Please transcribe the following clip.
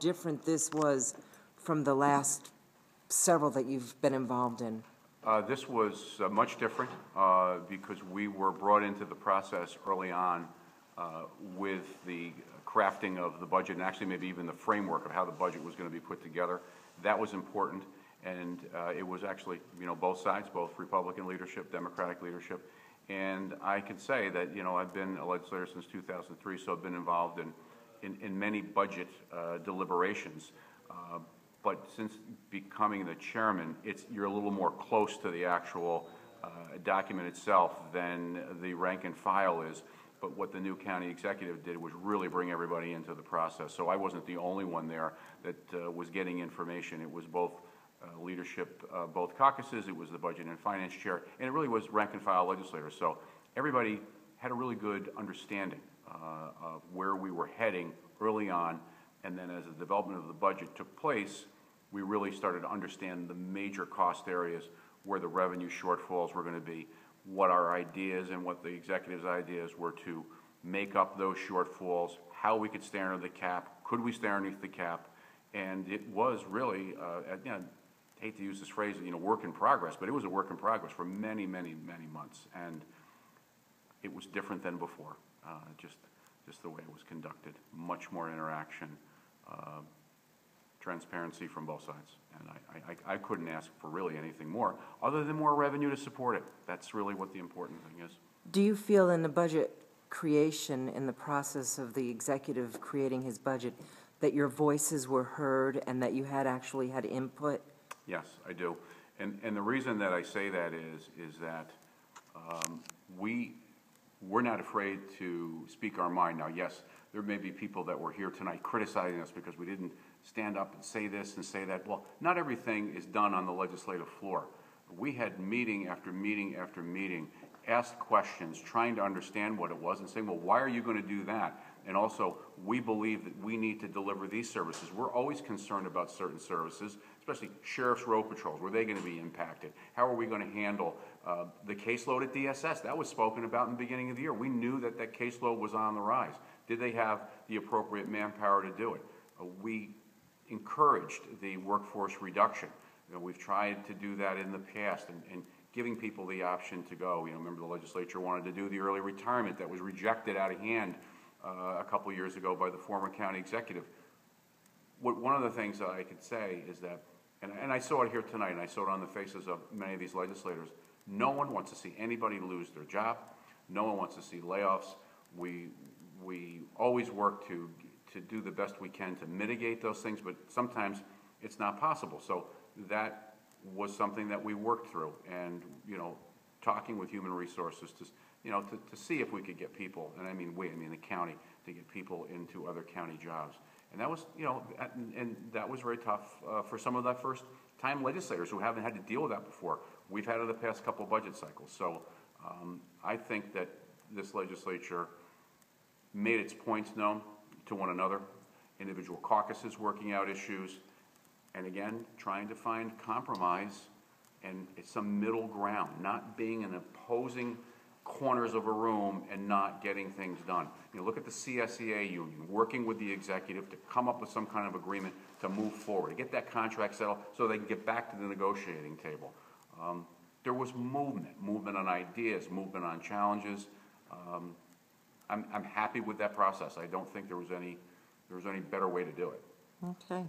different this was from the last several that you've been involved in? This was much different because we were brought into the process early on with the crafting of the budget and actually maybe even the framework of how the budget was going to be put together. That was important, and it was actually, both sides, both Republican leadership, Democratic leadership. And I can say that, I've been a legislator since 2003, so I've been involved in many budget deliberations. But since becoming the chairman, you're a little more close to the actual document itself than the rank and file is. But what the new county executive did was really bring everybody into the process. So I wasn't the only one there that was getting information. It was both leadership, both caucuses, it was the budget and finance chair, and it really was rank and file legislators. So everybody had a really good understanding of where we were heading early on, and then as the development of the budget took place, we really started to understand the major cost areas, where the revenue shortfalls were going to be, what our ideas and what the executive's ideas were to make up those shortfalls, how we could stay under the cap, could we stay underneath the cap, and it was really, I hate to use this phrase, work in progress, but it was a work in progress for many, many, many months, and it was different than before, just the way it was conducted, much more interaction, transparency from both sides, and I couldn't ask for really anything more other than more revenue to support it. That's really what the important thing is. Do you feel in the budget creation, in the process of the executive creating his budget, that your voices were heard and that you actually had input? Yes, I do, and the reason that I say that is that we're not afraid to speak our mind. Now, yes, there may be people that were here tonight criticizing us because we didn't stand up and say this and say that. Well, not everything is done on the legislative floor. We had meeting after meeting after meeting, asked questions, trying to understand what it was and saying, well, why are you going to do that? And also, we believe that we need to deliver these services. We're always concerned about certain services, especially sheriff's road patrols. Were they going to be impacted? How are we going to handle the caseload at DSS? That was spoken about in the beginning of the year. We knew that that caseload was on the rise. Did they have the appropriate manpower to do it? We encouraged the workforce reduction. We've tried to do that in the past and giving people the option to go. Remember the legislature wanted to do the early retirement that was rejected out of hand a couple years ago by the former county executive. One of the things that I could say is that, and I saw it here tonight, and I saw it on the faces of many of these legislators, no one wants to see anybody lose their job. No one wants to see layoffs. We always work to do the best we can to mitigate those things, but sometimes it's not possible. So that was something that we worked through, and talking with human resources to see if we could get people, and I mean the county, to get people into other county jobs. And that was, and that was very tough for some of the first-time legislators who haven't had to deal with that before. We've had it in the past couple of budget cycles. So I think that this legislature made its points known to one another, individual caucuses working out issues, and again, trying to find compromise and some middle ground, not being in opposing corners of a room and not getting things done. Look at the CSEA union, working with the executive to come up with some kind of agreement to move forward, to get that contract settled so they can get back to the negotiating table. There was movement on ideas, movement on challenges. I'm happy with that process. I don't think there was any better way to do it. Okay.